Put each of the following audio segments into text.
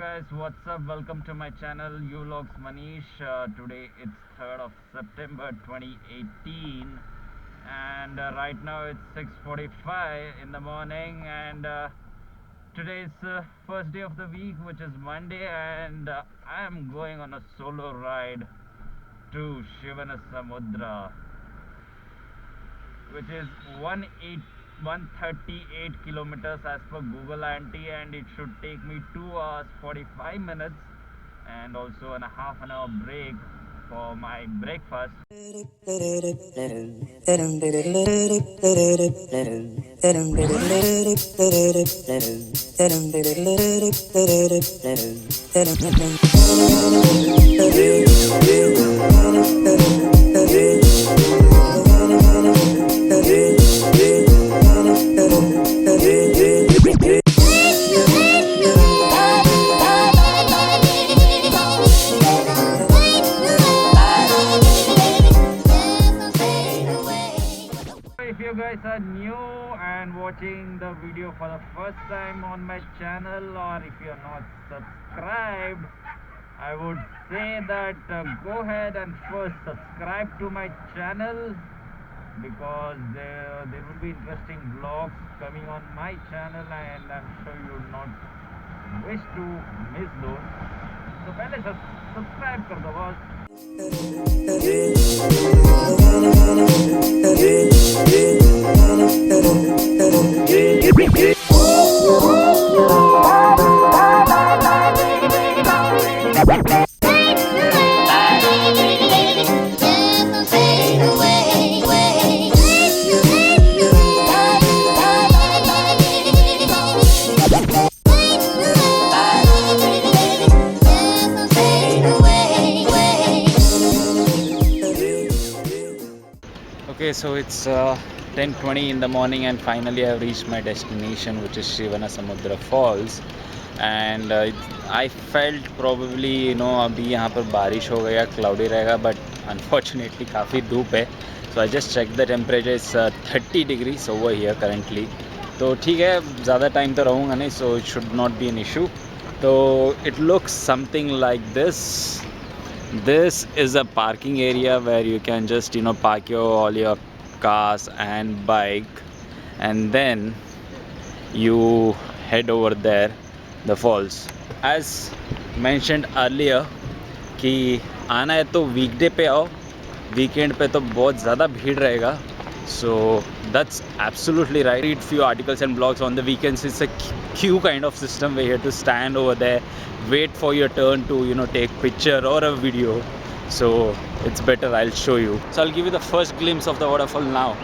guys, what's up? Welcome to my channel Vlogs Manish. Today it's 3rd of September 2018 and right now it's 6:45 in the morning and today is first day of the week, which is Monday, and I am going on a solo ride to Shivanasamudra, which is 138 kilometers as per Google Anti, and it should take me 2 hours 45 minutes and also a half an hour break for my breakfast. If you guys are new and watching the video for the first time on my channel, or if you are not subscribed, I would say that go ahead and first subscribe to my channel, because there will be interesting vlogs coming on my channel and I'm sure you would not wish to miss those. So पहले subscribe कर दो boss. Okay, so it's 10:20 in the morning and finally I've reached my destination, which is Shivanasamudra Falls. And I felt probably अभी यहाँ पर बारिश हो गया, cloudy रहेगा, but unfortunately काफ़ी धूप है. So I just checked the temperature is 30 degrees over here currently. तो ठीक है, ज़्यादा टाइम तो रहूँगा नहीं, so it should not be an issue. So it looks something like this. This is a parking area where you can just park all your cars and bike, and then you head over there, the falls. As mentioned earlier कि आना है तो वीकडे पे आओ, weekend पे तो बहुत ज़्यादा भीड़ रहेगा. So that's absolutely right. Read few articles and blogs on the weekends. It's a queue kind of system where you have to stand over there, wait for your turn to take picture or a video. So it's better I'll show you. So I'll give you the first glimpse of the waterfall now.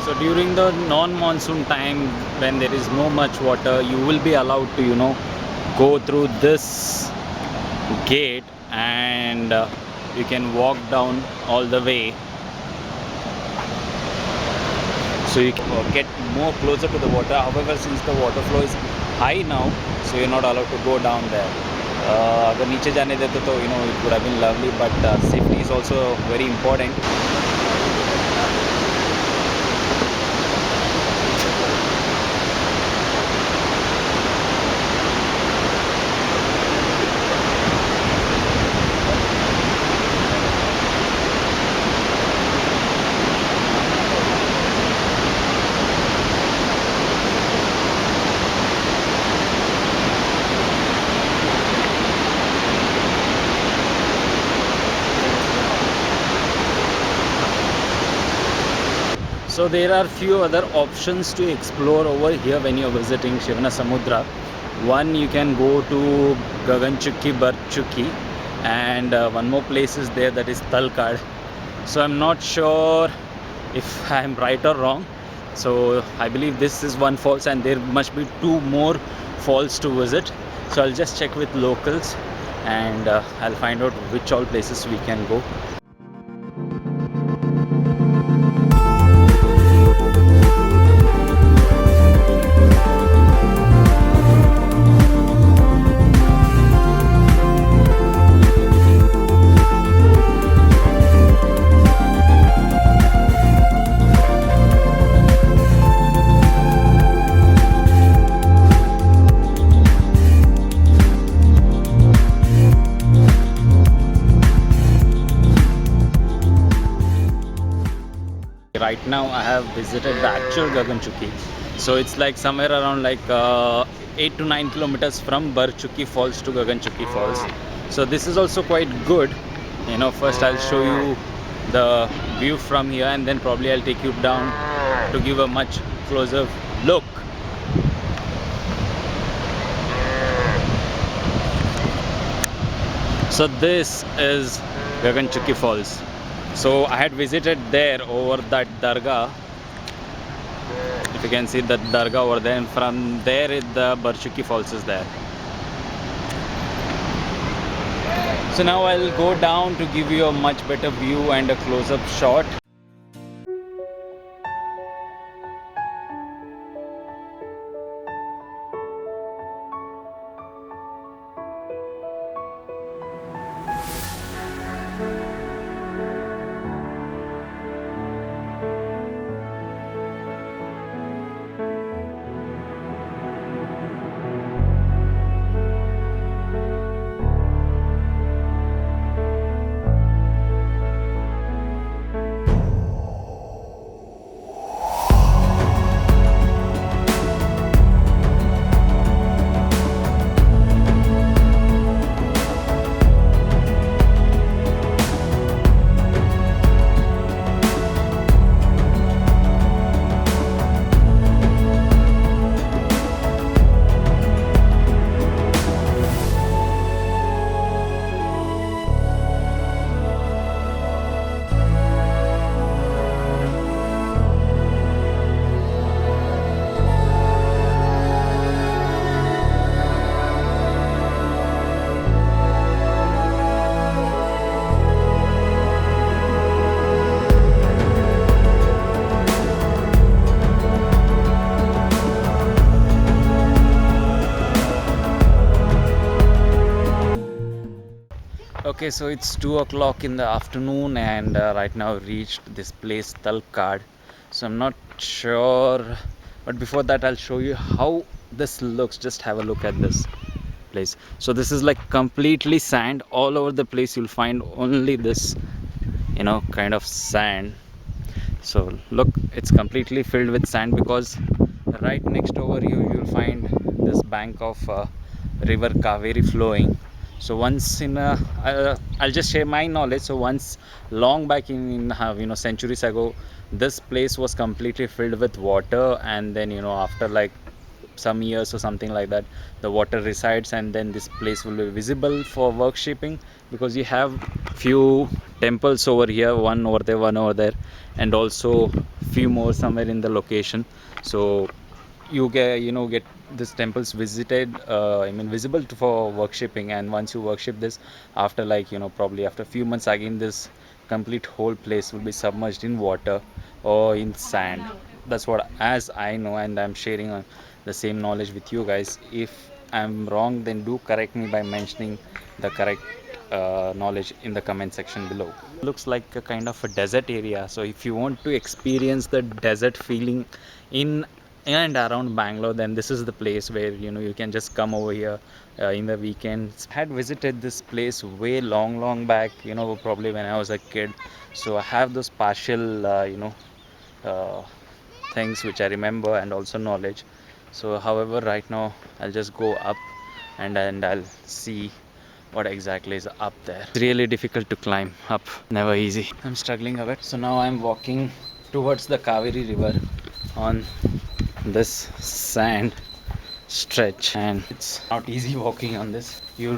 So during the non-monsoon time, when there is no much water, you will be allowed to go through this gate, and you can walk down all the way. So you can get more closer to the water. However, since the water flow is high now, so you're not allowed to go down there. अगर नीचे जाने देते तो it would have been lovely, but safety is also very important. So there are few other options to explore over here when you're visiting Shivanasamudra. One, you can go to Gaganachukki Bharachukki, and one more place is there, that is Talakkad. So I'm not sure if I'm right or wrong. So I believe this is one falls and there must be two more falls to visit. So I'll just check with locals, and I'll find out which all places we can go. Right now I have visited the actual Gaganachukki. So it's like somewhere around like 8 to 9 kilometers from Barachukki Falls to Gaganachukki Falls. So this is also quite good. First I'll show you the view from here, and then probably I'll take you down to give a much closer look. So this is Gaganachukki Falls. So I had visited there over that dargah. If you can see that dargah over there, and from there the Barachukki Falls is there. So now I'll go down to give you a much better view and a close-up shot. Okay, so it's 2 o'clock in the afternoon, and right now I've reached this place Talakkad. So I'm not sure, but before that I'll show you how this looks. Just have a look at this place. So this is like completely sand all over the place. You'll find only this kind of sand. So look, it's completely filled with sand, because right next over you you'll find this bank of river Kaveri flowing. So once I'll just share my knowledge. So once long back in centuries ago, this place was completely filled with water, and then after like some years or something like that, the water resides, and then this place will be visible for worshipping, because you have few temples over here, one over there, one over there, and also few more somewhere in the location. So you get these temples visited, visible for worshipping. And once you worship this, after like probably after a few months again, this complete whole place will be submerged in water or in sand. That's what as I know, and I'm sharing the same knowledge with you guys. If I'm wrong, then do correct me by mentioning the correct knowledge in the comment section below. Looks like a kind of a desert area. So if you want to experience the desert feeling in and around Bangalore, then this is the place where you can just come over here in the weekends. I had visited this place way long back, probably when I was a kid. So I have those partial uh, things which I remember, and also knowledge. So however, right now I'll just go up, and I'll see what exactly is up there. It's really difficult to climb up, never easy. I'm struggling a bit. So now I'm walking towards the Kaveri River on this sand stretch, and it's not easy walking on this. You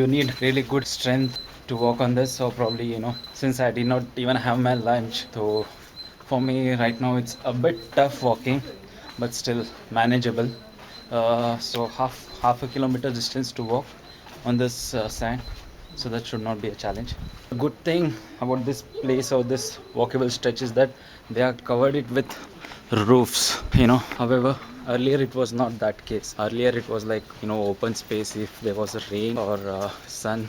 need really good strength to walk on this. So probably, since I did not even have my lunch, so for me right now it's a bit tough walking, but still manageable. So half a kilometer distance to walk on this sand, so that should not be a challenge. The good thing about this place or this walkable stretch is that they are covered it with roofs. However, earlier it was not that case. Earlier it was like, open space. If there was a rain or sun,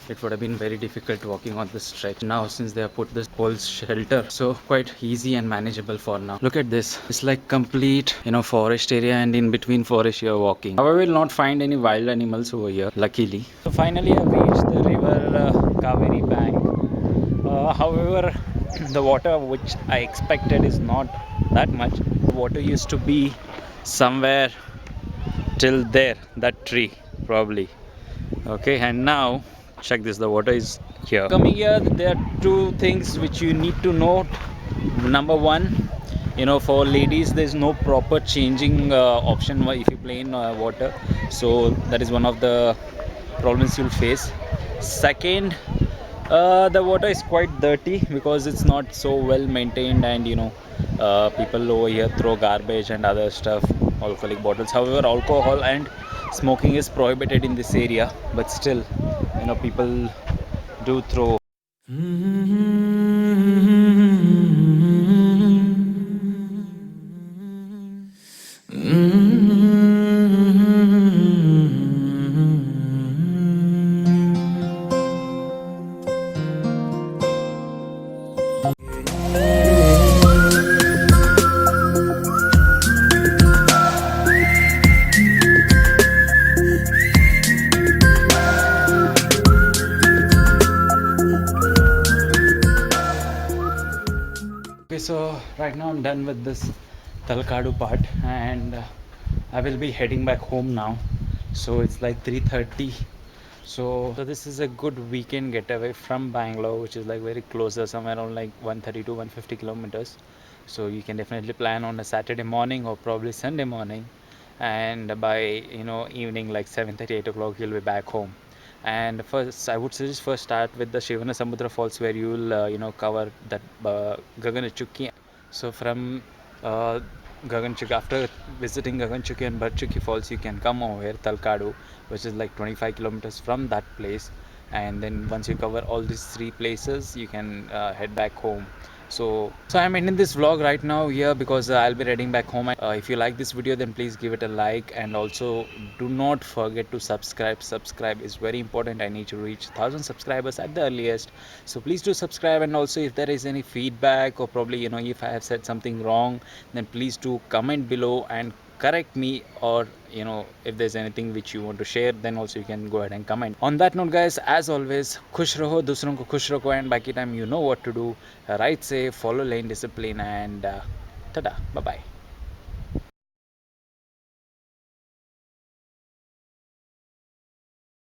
it would have been very difficult walking on this stretch. Now since they have put this whole shelter, so quite easy and manageable for now. Look at this, it's like complete forest area, and in between forest you're walking. However, we'll not find any wild animals over here, luckily. So finally I've reached the river Kaveri bank. However, the water which I expected is not that much. The water used to be somewhere till there, that tree probably. Okay, and now check this, the water is here. Coming here, there are two things which you need to note. Number one, for ladies there's no proper changing option if you play in water, so that is one of the problems you'll face. Second, the water is quite dirty because it's not so well maintained, and people over here throw garbage and other stuff, alcoholic bottles. However, alcohol and smoking is prohibited in this area, but still people do throw. Okay, so right now I'm done with this Talakadu part, and I will be heading back home now. So it's like 3:30. So this is a good weekend getaway from Bangalore, which is like very closer, somewhere around like 130 to 150 kilometers. So you can definitely plan on a Saturday morning or probably Sunday morning, and by evening like 7:30, 8 o'clock you'll be back home. And first, I would suggest first start with the Shivanasamudra Falls, where you will cover that Gaganachukki. So from Gaganachukki, after visiting Gaganachukki and Bharachukki Falls, you can come over here Talakadu, which is like 25 kilometers from that place. And then once you cover all these three places, you can head back home. So I'm ending this vlog right now here because I'll be heading back home. If you like this video, then please give it a like, and also do not forget to subscribe is very important. I need to reach 1,000 subscribers at the earliest, so please do subscribe. And also, if there is any feedback, or probably if I have said something wrong, then please do comment below and correct me, or if there's anything which you want to share, then also you can go ahead and comment. On that note, guys, as always, खुश रहो, दूसरों को खुश रखो, and बाकी time you know what to do. Ride safe, follow lane discipline, and tada, bye bye.